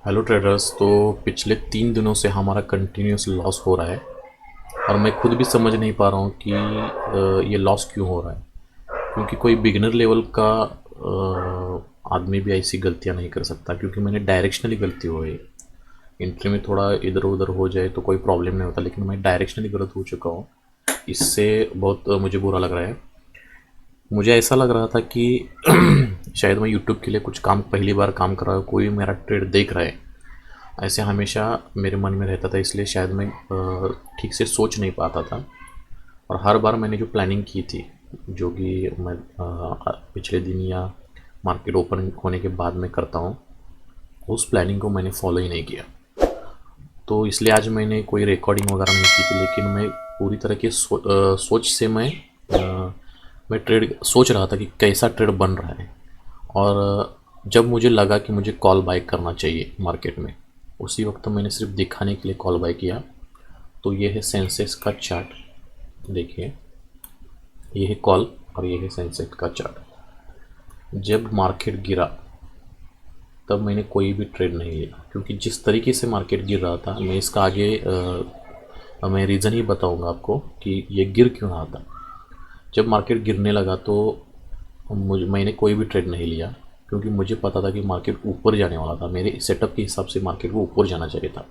Hello traders. तो पिछले 3 दिनों से हमारा कंटिन्यूस लॉस हो रहा है और मैं खुद भी समझ नहीं पा रहा हूँ कि ये लॉस क्यों हो रहा है। क्योंकि कोई बिगिनर लेवल का आदमी भी ऐसी गलतियाँ नहीं कर सकता, क्योंकि मैंने डायरेक्शनली गलती हो गई। एंट्री में थोड़ा इधर उधर हो जाए तो कोई प्रॉब्लम नहीं होता, लेकिन मैं डायरेक्शनली गलत हो चुका हूँ। इससे बहुत मुझे बुरा लग रहा है। मुझे ऐसा लग रहा था कि शायद मैं यूट्यूब के लिए कुछ काम पहली बार काम कर रहा हूँ, कोई मेरा ट्रेड देख रहा है, ऐसे हमेशा मेरे मन में रहता था। इसलिए शायद मैं ठीक से सोच नहीं पाता था। और हर बार मैंने जो प्लानिंग की थी, जो कि मैं पिछले दिन या मार्केट ओपन होने के बाद में करता हूँ, उस प्लानिंग को मैंने फॉलो ही नहीं किया। तो इसलिए आज मैंने कोई रिकॉर्डिंग वगैरह नहीं की थी, लेकिन मैं पूरी तरह की सोच से मैं ट्रेड सोच रहा था कि कैसा ट्रेड बन रहा है। और जब मुझे लगा कि मुझे कॉल बाय करना चाहिए मार्केट में, उसी वक्त मैंने सिर्फ दिखाने के लिए कॉल बाय किया। तो ये है सेंसेक्स का चार्ट। देखिए, ये है कॉल और ये है सेंसेक्स का चार्ट। जब मार्केट गिरा तब मैंने कोई भी ट्रेड नहीं लिया, क्योंकि जिस तरीके से मार्केट गिर रहा था, मैं इसका आगे मैं रीज़न ही बताऊंगा आपको कि ये गिर क्यों रहा था। जब मार्केट गिरने लगा तो मैंने कोई भी ट्रेड नहीं लिया, क्योंकि मुझे पता था कि मार्केट ऊपर जाने वाला था। मेरे सेटअप के हिसाब से मार्केट को ऊपर जाना चाहिए था।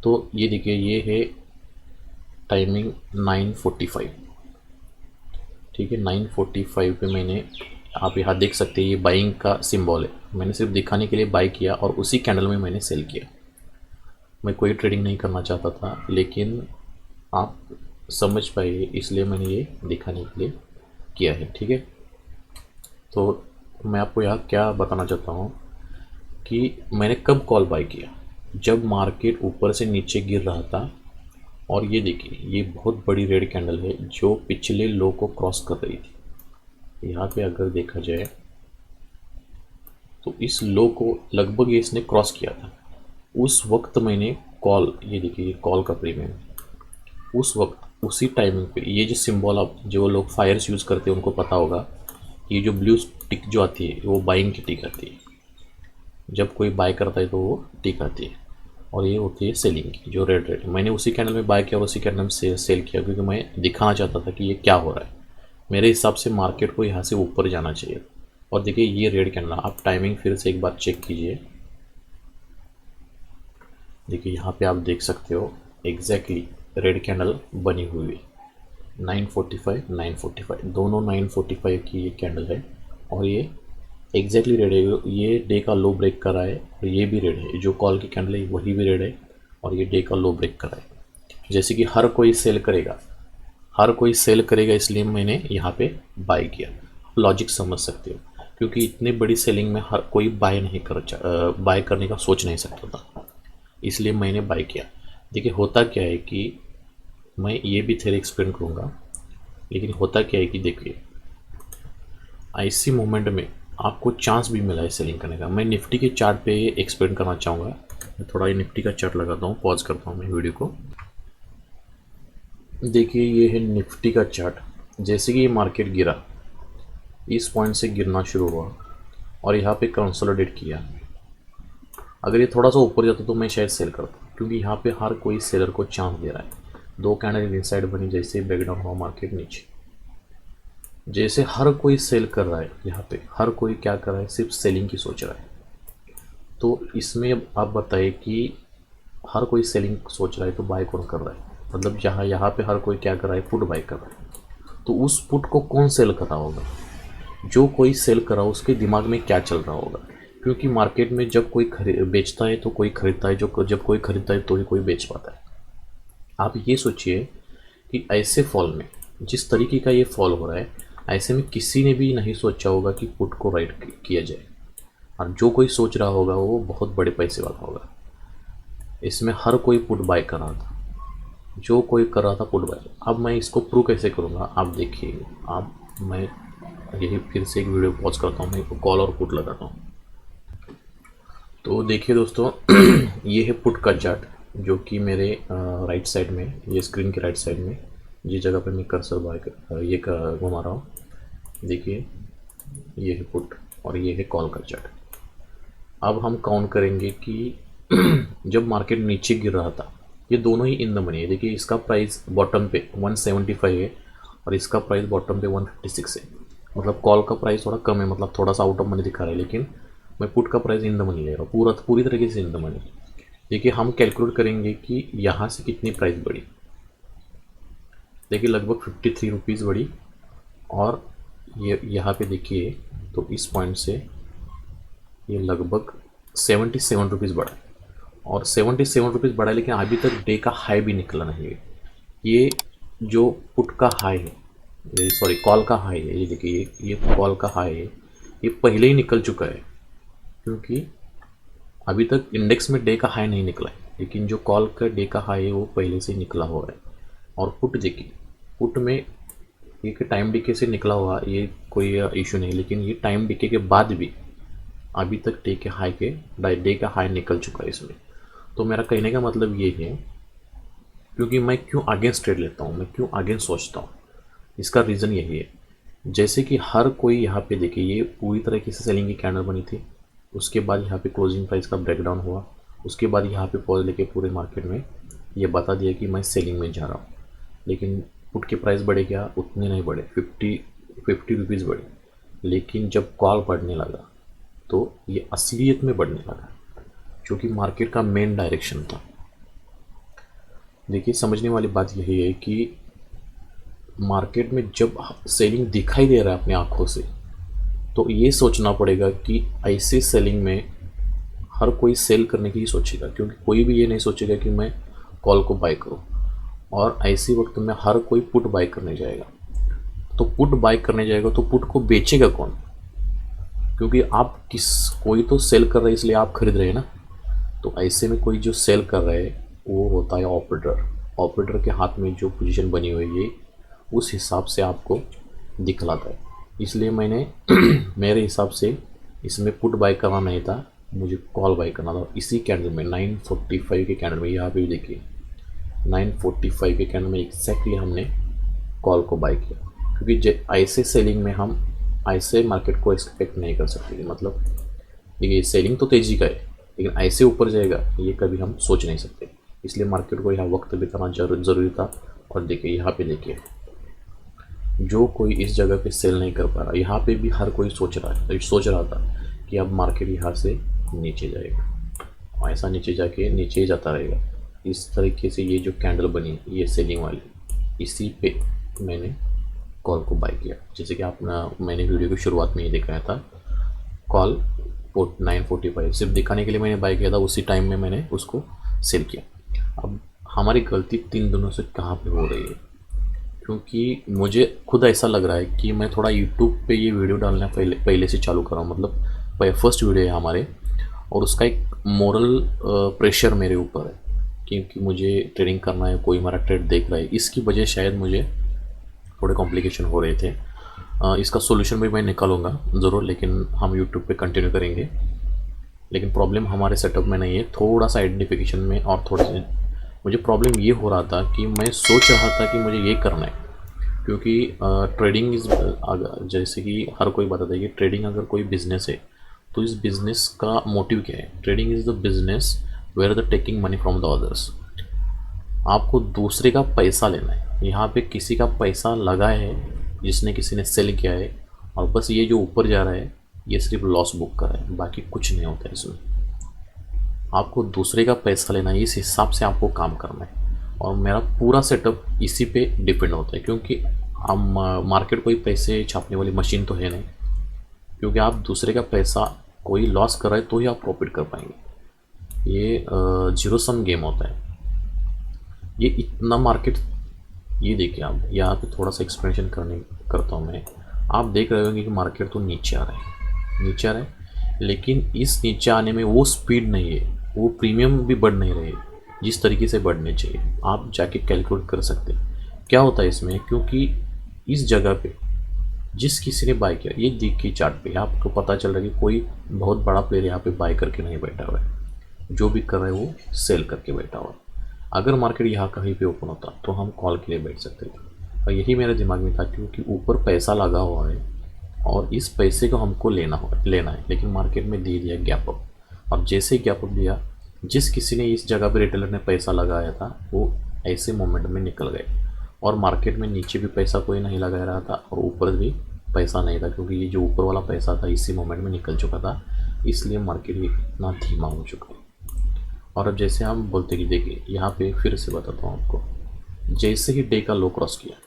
तो ये देखिए, ये है टाइमिंग 9:45। ठीक है, 9:45 पे मैंने, आप यहाँ देख सकते हैं, ये बाइंग का सिंबल है। मैंने सिर्फ दिखाने के लिए बाई किया और उसी कैंडल में मैंने सेल किया। मैं कोई ट्रेडिंग नहीं करना चाहता था, लेकिन आप समझ पाइए, इसलिए मैंने ये दिखाने के लिए किया है। ठीक है, तो मैं आपको यहाँ क्या बताना चाहता हूँ कि मैंने कब कॉल बाय किया। जब मार्केट ऊपर से नीचे गिर रहा था, और ये देखिए, ये बहुत बड़ी रेड कैंडल है जो पिछले लो को क्रॉस कर रही थी। यहाँ पे अगर देखा जाए तो इस लो को लगभग ये इसने क्रॉस किया था। उस वक्त मैंने कॉल, ये देखिए, ये कॉल का प्रीमियम, उस वक्त उसी टाइमिंग पे ये जो सिंबल, आप जो लोग फायर्स यूज़ करते हैं उनको पता होगा, ये जो ब्लू टिक जो आती है वो बाइंग की टिक आती है। जब कोई बाय करता है तो वो टिक आती है, और ये होती है सेलिंग की, जो रेड रेड। मैंने उसी कैंडल में बाय किया और उसी कैंडल में सेल किया, क्योंकि मैं दिखाना चाहता था कि ये क्या हो रहा है। मेरे हिसाब से मार्केट को यहाँ से ऊपर जाना चाहिए। और देखिए, ये रेड कैंडल, आप टाइमिंग फिर से एक बार चेक कीजिए। देखिए, यहाँ पे आप देख सकते हो एग्जैक्टली रेड कैंडल बनी हुई है। 9:45, 9:45, दोनों 9:45 की ये कैंडल है। और ये एग्जैक्टली रेड है। ये डे का लो ब्रेक कर रहा है, और ये भी रेड है। जो कॉल की कैंडल है वही भी रेड है, और ये डे का लो ब्रेक कर रहा है। जैसे कि हर कोई सेल करेगा, हर कोई सेल करेगा, इसलिए मैंने यहाँ पे बाय किया। लॉजिक समझ सकते हो, क्योंकि इतनी बड़ी सेलिंग में हर कोई बाय करने का सोच नहीं सकता था, इसलिए मैंने बाय किया। देखिए, होता क्या है कि मैं ये भी थेरे एक्सप्लेन करूँगा, लेकिन होता क्या है कि देखिए, ऐसी मोमेंट में आपको चांस भी मिला है सेलिंग करने का। मैं निफ्टी के चार्ट पे एक्सप्लेन करना चाहूँगा। मैं थोड़ा ये निफ्टी का चार्ट लगाता हूँ, पॉज करता हूँ मैं वीडियो को। देखिए, ये है निफ्टी का चार्ट। जैसे कि ये मार्केट गिरा, इस पॉइंट से गिरना शुरू हुआ और यहाँ पे कंसोलिडेट किया। अगर ये थोड़ा सा ऊपर जाता तो मैं शायद सेल करता, क्योंकि यहाँ पे हर कोई सेलर को चांस दे रहा है। दो कैंडल इनसाइड बनी, जैसे ही बैकडाउन हुआ मार्केट नीचे, जैसे हर कोई सेल कर रहा है। यहाँ पे हर कोई क्या कर रहा है, सिर्फ सेलिंग की सोच रहा है। तो इसमें अब आप बताइए कि हर कोई सेलिंग सोच रहा है तो बाय कौन कर रहा है। मतलब जहाँ यहाँ पे हर कोई क्या कर रहा है, पुट बाय कर रहा है। तो उस पुट को कौन सेल कर रहा होगा? जो कोई सेल कर रहा हो उसके दिमाग में क्या चल रहा होगा? क्योंकि मार्केट में जब कोई बेचता है तो कोई खरीदता है, जो जब कोई खरीदता है तो ही कोई बेच पाता है। आप ये सोचिए कि ऐसे फॉल में, जिस तरीके का ये फॉल हो रहा है, ऐसे में किसी ने भी नहीं सोचा होगा कि पुट को राइट किया जाए। और जो कोई सोच रहा होगा वो बहुत बड़े पैसे वाला होगा। इसमें हर कोई पुट बाय कर रहा था, जो कोई कर रहा था पुट बाय। अब मैं इसको प्रूव कैसे करूँगा, आप देखिए। आप, मैं यही फिर से एक वीडियो पॉज करता हूँ, मैं कॉल और पुट लगाता हूँ। तो देखिए दोस्तों, ये है पुट का चार्ट, जो कि मेरे राइट साइड में, ये स्क्रीन के राइट साइड में, जिस जगह पे मैं कर्सर घुमा रहा हूँ, देखिए, ये है पुट और ये है कॉल का चार्ट। अब हम काउंट करेंगे कि जब मार्केट नीचे गिर रहा था, ये दोनों ही इन द मनी है। देखिए इसका प्राइस बॉटम पे 175 है और इसका प्राइस बॉटम पे 156 है। मतलब कॉल का प्राइस थोड़ा कम है, मतलब थोड़ा सा आउट ऑफ मनी दिखा रहा है, लेकिन मैं पुट का प्राइस इन द मनी ले रहा हूँ, पूरी तरीके से इन द मनी। देखिए हम कैलकुलेट करेंगे कि यहाँ से कितनी प्राइस बढ़ी। देखिए लगभग 53 रुपीज़ बढ़ी और ये यहाँ पे देखिए तो इस पॉइंट से ये लगभग 77 रुपीज़ बढ़ा है और 77 रुपीज़ बढ़ा है, लेकिन अभी तक डे का हाई भी निकला नहीं है। ये जो पुट का हाई है, ये सॉरी कॉल का हाई है, ये देखिए ये कॉल का हाई है, ये पहले ही निकल चुका है, क्योंकि अभी तक इंडेक्स में डे का हाई नहीं निकला है, लेकिन जो कॉल का डे का हाई है वो पहले से निकला हुआ है। और पुट देखिए, पुट में एक टाइम डिके से निकला हुआ ये कोई इशू नहीं, लेकिन ये टाइम डिके के बाद भी अभी तक डे का हाई निकल चुका है इसमें। तो मेरा कहने का मतलब ये है, क्योंकि मैं क्यों अगेंस्ट ट्रेड लेता हूँ, मैं क्यों अगेंस्ट सोचता हूँ, इसका रीज़न यही है। जैसे कि हर कोई यहाँ पे देखिए ये पूरी तरीके से सेलिंग की कैंडल बनी थी, उसके बाद यहाँ पे क्लोजिंग प्राइस का ब्रेकडाउन हुआ, उसके बाद यहाँ पे पॉज लेके पूरे मार्केट में ये बता दिया कि मैं सेलिंग में जा रहा हूँ, लेकिन पुट के प्राइस बढ़े क्या, उतने नहीं बढ़े, 50 रुपीज़ बढ़े। लेकिन जब कॉल बढ़ने लगा तो ये असलियत में बढ़ने लगा, जो कि मार्केट का मेन डायरेक्शन था। देखिए समझने वाली बात यही है कि मार्केट में जब सेलिंग दिखाई दे रहा है अपनी आँखों से, तो ये सोचना पड़ेगा कि ऐसे सेलिंग में हर कोई सेल करने की ही सोचेगा, क्योंकि कोई भी ये नहीं सोचेगा कि मैं कॉल को बाय करूं। और ऐसे वक्त में हर कोई पुट बाय करने जाएगा, तो पुट बाय करने जाएगा तो पुट को बेचेगा कौन? क्योंकि कोई तो सेल कर रहा है, इसलिए आप खरीद रहे हैं ना। तो ऐसे में कोई जो सेल कर रहा है वो होता है ऑपरेटर। ऑपरेटर के हाथ में जो पोजीशन बनी हुई है उस हिसाब से आपको दिखलाता है। इसलिए मैंने मेरे हिसाब से इसमें पुट बाय करना नहीं था, मुझे कॉल बाय करना था। इसी कैंडल में 945 के कैंडल में, यहाँ पे भी देखिए 945 के कैंडल में एग्जैक्टली हमने कॉल को बाय किया, क्योंकि ऐसे सेलिंग में हम ऐसे मार्केट को एक्सपेक्ट नहीं कर सकते। मतलब देखिए सेलिंग तो तेज़ी का है, लेकिन ऐसे ऊपर जाएगा ये कभी हम सोच नहीं सकते। इसलिए मार्केट को यहाँ वक्त बिताना ज़रूरी था। और देखिए यहाँ पे देखिए जो कोई इस जगह पे सेल नहीं कर पा रहा, यहाँ पे भी हर कोई सोच रहा था कि अब मार्केट यहाँ से नीचे जाएगा, ऐसा नीचे जाके नीचे ही जाता रहेगा। इस तरीके से ये जो कैंडल बनी ये सेलिंग वाली, इसी पे मैंने कॉल को बाय किया। जैसे कि मैंने वीडियो की शुरुआत में ही दिखाया था, कॉल 945 सिर्फ दिखाने के लिए मैंने बाय किया था, उसी टाइम में मैंने उसको सेल किया। अब हमारी गलती 3 दिनों से कहाँ पे हो रही है, क्योंकि मुझे खुद ऐसा लग रहा है कि मैं थोड़ा यूट्यूब पे ये वीडियो डालना पहले से चालू कर रहा हूँ। मतलब फर्स्ट वीडियो है हमारे, और उसका एक मोरल प्रेशर मेरे ऊपर है, क्योंकि मुझे ट्रेडिंग करना है, कोई हमारा ट्रेड देख रहा है। इसकी वजह शायद मुझे थोड़े कॉम्प्लिकेशन हो रहे थे। इसका सोल्यूशन भी मैं निकालूंगा ज़रूर, लेकिन हम यूट्यूब पे कंटिन्यू करेंगे। लेकिन प्रॉब्लम हमारे सेटअप में नहीं है, थोड़ा सा आइडेंटिफिकेशन में और थोड़ा सा मुझे प्रॉब्लम ये हो रहा था कि मैं सोच रहा था कि मुझे ये करना है, क्योंकि ट्रेडिंग जैसे कि हर कोई बताता है कि ट्रेडिंग अगर कोई बिज़नेस है तो इस बिज़नेस का मोटिव क्या है। Trading is the business where the taking money from the others. आपको दूसरे का पैसा लेना है, यहाँ पे किसी का पैसा लगा है जिसने किसी ने सेल किया है, और बस ये जो ऊपर जा रहा है ये सिर्फ लॉस बुक कर रहा है, बाकी कुछ नहीं होता है इसमें। आपको दूसरे का पैसा लेना है, इस हिसाब से आपको काम करना है। और मेरा पूरा सेटअप इसी पे डिपेंड होता है, क्योंकि हम मार्केट कोई पैसे छापने वाली मशीन तो है नहीं, क्योंकि आप दूसरे का पैसा कोई लॉस कर रहा है तो ही आप प्रॉफिट कर पाएंगे। ये जीरो सम गेम होता है। ये इतना मार्केट, ये देखिए आप यहाँ पे थोड़ा सा एक्सप्लेनेशन करता हूँ मैं। आप देख रहे होंगे कि मार्केट तो नीचे आ रहा है, लेकिन इस नीचे आने में वो स्पीड नहीं है, वो प्रीमियम भी बढ़ नहीं रहे जिस तरीके से बढ़ने चाहिए। आप जाके कैलकुलेट कर सकते हैं क्या होता है इसमें, क्योंकि इस जगह पे जिस किसी ने बाय किया, ये देखिए चार्ट पे आपको पता चल रहा है कि कोई बहुत बड़ा प्लेयर यहाँ पे बाय करके नहीं बैठा हुआ है, जो भी कर रहा है वो सेल करके बैठा हुआ है। अगर मार्केट यहाँ कहीं पे ओपन होता तो हम कॉल के लिए बैठ सकते थे, और यही मेरे दिमाग में था, क्योंकि ऊपर पैसा लगा हुआ है और इस पैसे को हमको लेना है, लेकिन मार्केट में दे दिया गैप अप। और जैसे ही गैप अप दिया, जिस किसी ने इस जगह पे रिटेलर ने पैसा लगाया था वो ऐसे मोमेंट में निकल गए, और मार्केट में नीचे भी पैसा कोई नहीं लगा रहा था और ऊपर भी पैसा नहीं था, क्योंकि ये जो ऊपर वाला पैसा था इसी मोमेंट में निकल चुका था, इसलिए मार्केट इतना धीमा हो चुका है। और अब जैसे हम बोलते कि देखिए यहाँ पे फिर से बताता हूँ आपको, जैसे ही डे का लो क्रॉस किया,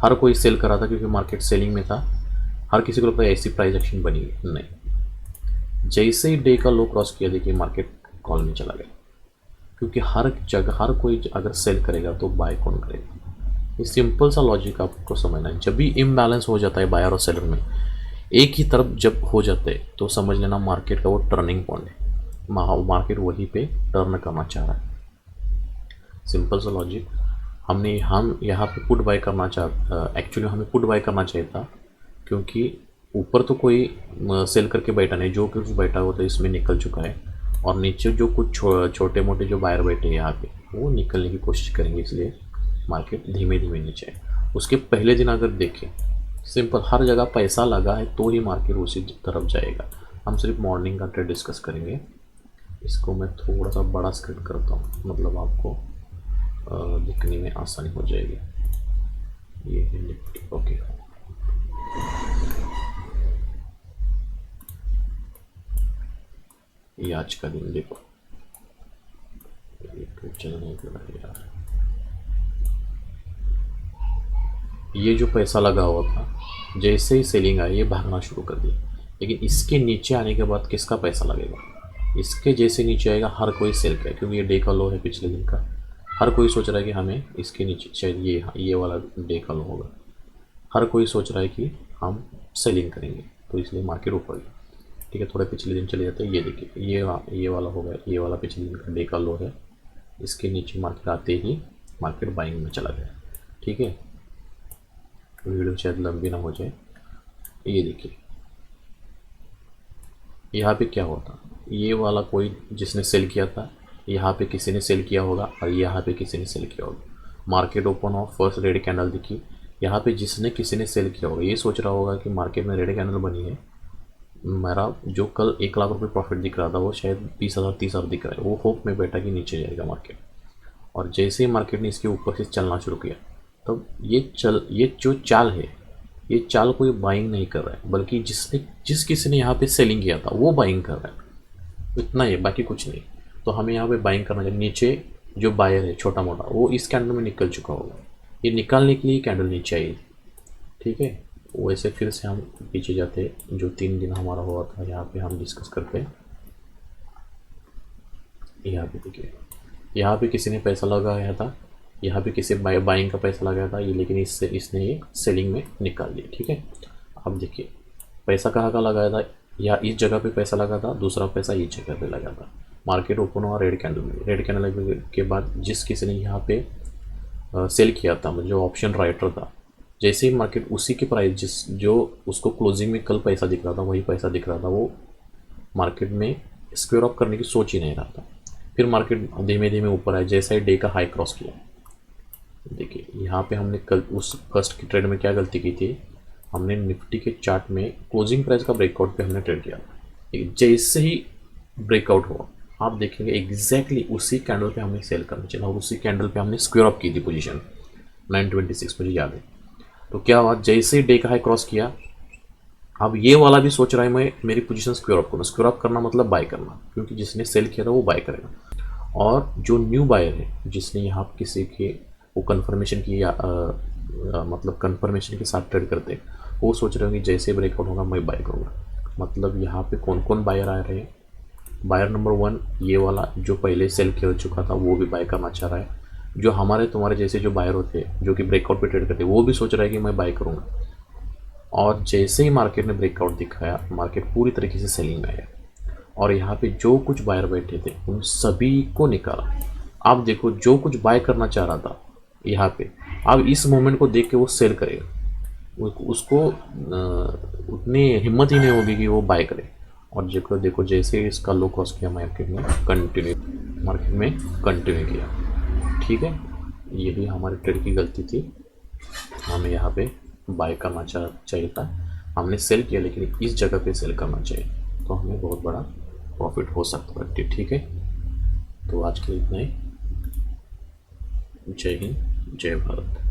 हर कोई सेल कर रहा था क्योंकि मार्केट सेलिंग में था, हर किसी को लगता है ऐसी प्राइस एक्शन बनी नहीं। जैसे ही डे का लो क्रॉस किया, देखिए मार्केट कॉल में चला गया, क्योंकि हर जगह हर कोई अगर सेल करेगा तो बाय कौन करेगा। ये सिंपल सा लॉजिक आपको समझना है। जब भी इम्बैलेंस हो जाता है बायर और सेलर में, एक ही तरफ जब हो जाते हैं, तो समझ लेना मार्केट का वो टर्निंग पॉइंट है, मार्केट वहीं पे टर्न करना चाह रहा है। सिंपल सा लॉजिक। हम यहाँ पे पुट बाय करना एक्चुअली हमें पुट बाय करना चाहिए था, क्योंकि ऊपर तो कोई सेल करके बैठा नहीं, जो कुछ बैठा हुआ था इसमें निकल चुका है, और नीचे जो कुछ छोटे मोटे जो बायर बैठे हैं यहाँ पे वो निकलने की कोशिश करेंगे, इसलिए मार्केट धीमे धीमे नीचे है। उसके पहले दिन अगर देखें, सिंपल हर जगह पैसा लगा है तो ही मार्केट उसी तरफ जाएगा। हम सिर्फ मॉर्निंग का ट्रेड डिस्कस करेंगे। इसको मैं थोड़ा सा बड़ा स्क्रीन करता हूँ, मतलब आपको दिखने में आसानी हो जाएगी। ये है निफ्टी, ओके। ये आज का दिन देखो, चल नहीं कर रहा यार। ये जो पैसा लगा हुआ था, जैसे ही सेलिंग आई ये भागना शुरू कर दिया, लेकिन इसके नीचे आने के बाद किसका पैसा लगेगा? इसके जैसे नीचे आएगा हर कोई सेल करेगा, क्योंकि ये डे का लो है पिछले दिन का। हर कोई सोच रहा है कि हमें इसके नीचे, शायद ये वाला डे का लो होगा, हर कोई सोच रहा है कि हम सेलिंग करेंगे, तो इसलिए मार्केट ऊपर गई। ठीक है, थोड़े पिछले दिन चले जाते हैं। ये देखिए ये वाला हो गया, ये वाला पिछले दिन का डे का लो है, इसके नीचे मार्केट आते ही मार्केट बाइंग में चला गया। ठीक है, वीडियो शायद लंबी ना हो जाए। ये देखिए यहाँ पे क्या हुआ था, ये वाला कोई जिसने सेल किया था, यहाँ पे किसी ने सेल किया होगा और यहाँ पे किसी ने सेल किया होगा। मार्केट ओपन हो, फर्स्ट रेड कैंडल दिखी, यहाँ पे जिसने किसी ने सेल किया होगा ये सोच रहा होगा कि मार्केट में रेड कैंडल बनी है, मेरा जो कल 1 लाख रुपए प्रॉफिट दिख रहा था वो शायद 20,000 30,000 दिख रहा है। वो होप में बैठा कि नीचे जाएगा मार्केट, और जैसे ही मार्केट ने इसके ऊपर से चलना शुरू किया, तब ये जो चाल है, ये चाल कोई बाइंग नहीं कर रहा है, बल्कि जिस किसी ने यहाँ पे सेलिंग किया था वो बाइंग कर रहा है। इतना ही, बाकी कुछ नहीं। तो हमें यहाँ पे बाइंग करना चाहिए। नीचे जो बायर है छोटा मोटा, वो इस कैंडल में निकल चुका होगा, ये निकालने के लिए कैंडल नीचे आई। ठीक है, वैसे फिर से हम पीछे जाते, जो 3 दिन हमारा हुआ था यहाँ पे हम डिस्कस करते। यहाँ पे देखिए, यहाँ पे किसी ने पैसा लगाया था, यहाँ पे किसी बाइंग का पैसा लगाया था ये, लेकिन इसने ये सेलिंग में निकाल दिया। ठीक है, अब देखिए पैसा कहाँ का लगाया था, या इस जगह पे पैसा लगा था, दूसरा पैसा इस जगह पे लगा था। मार्केट ओपन हुआ रेड कैंडल के बाद जिस किसी ने यहाँ पे सेल किया था, जो ऑप्शन राइटर था, जैसे ही मार्केट उसी की प्राइस जो उसको क्लोजिंग में कल पैसा दिख रहा था वही पैसा दिख रहा था, वो मार्केट में स्क्वेयर ऑफ करने की सोच ही नहीं रहा था। फिर मार्केट धीमे धीमे ऊपर आया, जैसा ही डे का हाई क्रॉस किया। देखिए यहाँ पे हमने कल उस फर्स्ट की ट्रेड में क्या गलती की थी, हमने निफ्टी के चार्ट में क्लोजिंग प्राइस का ब्रेकआउट पे हमने ट्रेड किया। जैसे ही ब्रेकआउट हुआ आप देखेंगे एग्जैक्टली उसी कैंडल पे हमने सेल करना चाहिए, और उसी कैंडल पे हमने स्क्वेयर ऑफ की थी पोजीशन 926, मुझे याद है। तो क्या हुआ, जैसे ही डे का हाई क्रॉस किया, अब ये वाला भी सोच रहा है मैं मेरी पोजीशन स्क्वेयर ऑफ करूँ। स्क्वेयर ऑफ करना मतलब बाय करना, क्योंकि जिसने सेल किया था वो बाय करेगा। और जो न्यू बायर है जिसने यहाँ किसी के वो कन्फर्मेशन की, या मतलब कन्फर्मेशन के साथ ट्रेड करते हैं, वो सोच रहे होंगे जैसे ब्रेकआउट होगा मैं बाय करूँगा। मतलब यहाँ पे कौन कौन बायर आ रहे हैं, बायर नंबर 1 ये वाला जो पहले सेल किया चुका था वो भी बाय करना चाह रहा है। जो हमारे तुम्हारे जैसे जो बायर होते हैं जो कि ब्रेकआउट पे ट्रेड करते हैं, वो भी सोच रहा है कि मैं बाय करूँगा। और जैसे ही मार्केट ने ब्रेकआउट दिखाया, मार्केट पूरी तरीके से सेलिंग में आया, और यहाँ पे जो कुछ बायर बैठे थे उन सभी को निकाला। आप देखो जो कुछ बाय करना चाह रहा था यहाँ पे, अब इस मोमेंट को देख के वो सेल करेगा, उसको उतनी हिम्मत ही नहीं होगी कि वो बाय करे। और देखो जैसे इसका लो क्रॉस किया, मार्केट में कंटिन्यू किया। ठीक है, यही हमारे ट्रेड की गलती थी, हमें यहाँ पे बाय करना चाहिए था, हमने सेल किया, लेकिन इस जगह पे सेल करना चाहिए, तो हमें बहुत बड़ा प्रॉफिट हो सकता है। ठीक है, तो आज के लिए इतना ही। जय हिंद, जय भारत।